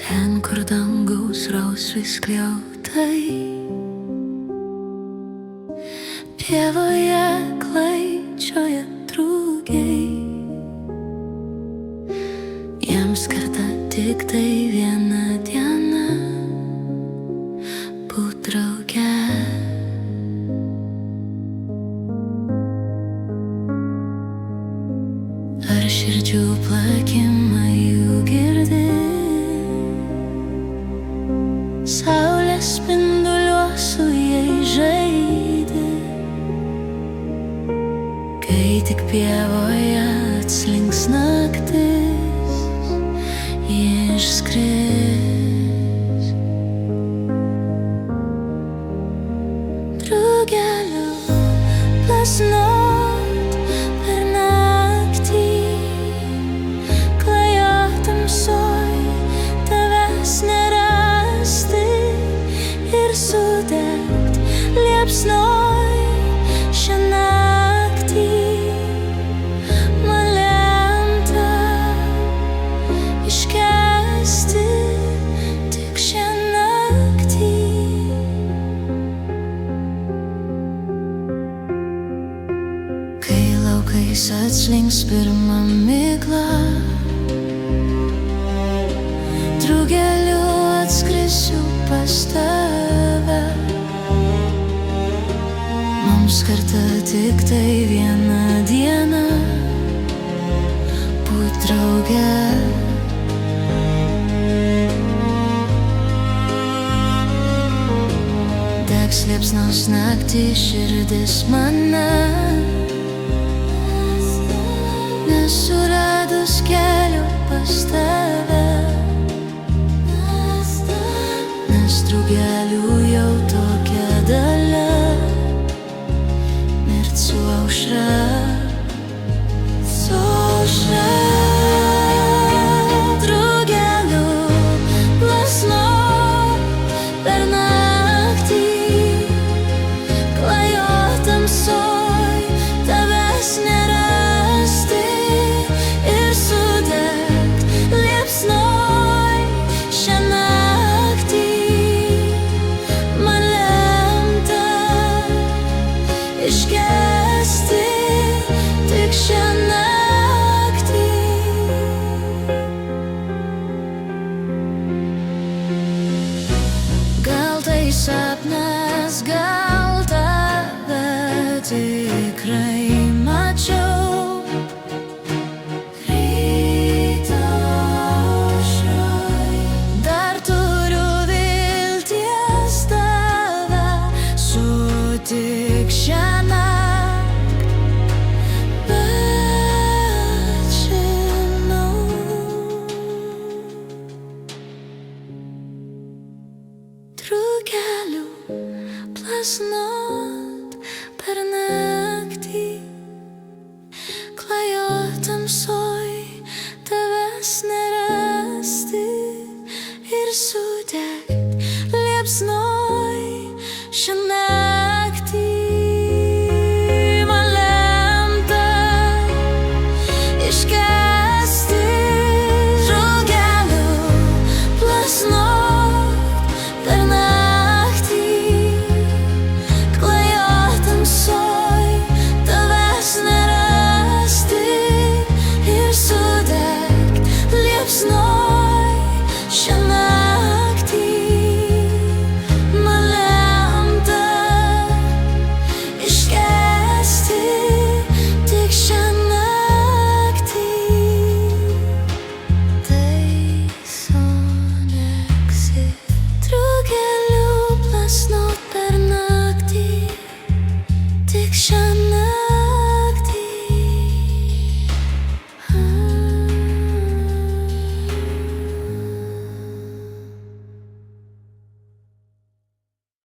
Ten, kur dangaus rausvis skliautai, pievoje klaidžioja drugiai. Jiems skirta tik tai viena diena būt drauge. Ar širdžių plakimą jų girdi? Saulės spinduliuos su jais žaidi, kai tik pievoje atslinks naktis, jie išskris. Drugeliu plasnot per naktį, klajot tamsoj, tavęs nerasti ir sudegt liepsnoj. Šią naktį man lemta iškęsti tik šią naktį. Kai laukais atslinks pirma migla, drugeliu atskrisiu pas tave. Mums skirta tik tai viena diena būt drauge. Degs liepsnos naktį širdis mane, nesuradus kelio pas tave. Nes drugelių jau tokia dalia, mirt su aušra, su aušra. Drugeliu plasnot per naktį, klajot tamsoj, tavęs nerasti ir sudegt liepsnoj. Šią naktį man lemta iškęsti tik šią naktį. Gal tai sapnas, gal tave tikrai mačiau. Ryto aušroj dar turiu vilties tave sutik šią naktį. Bet žinau, drugeliu plasnot per naktį, klajot tamsoj, tavęs nerasti ir sudegt liepsnoj. Šią naktį man lemta iškęsti. Drugeliu plasnot per naktį, klajot tamsoj, tavęs nerasti ir sudegt liepsnoj. Šią naktį man lemta iškęsti tik šią naktį. Tai soneksi, drugeliu plasnot per naktį, tik šią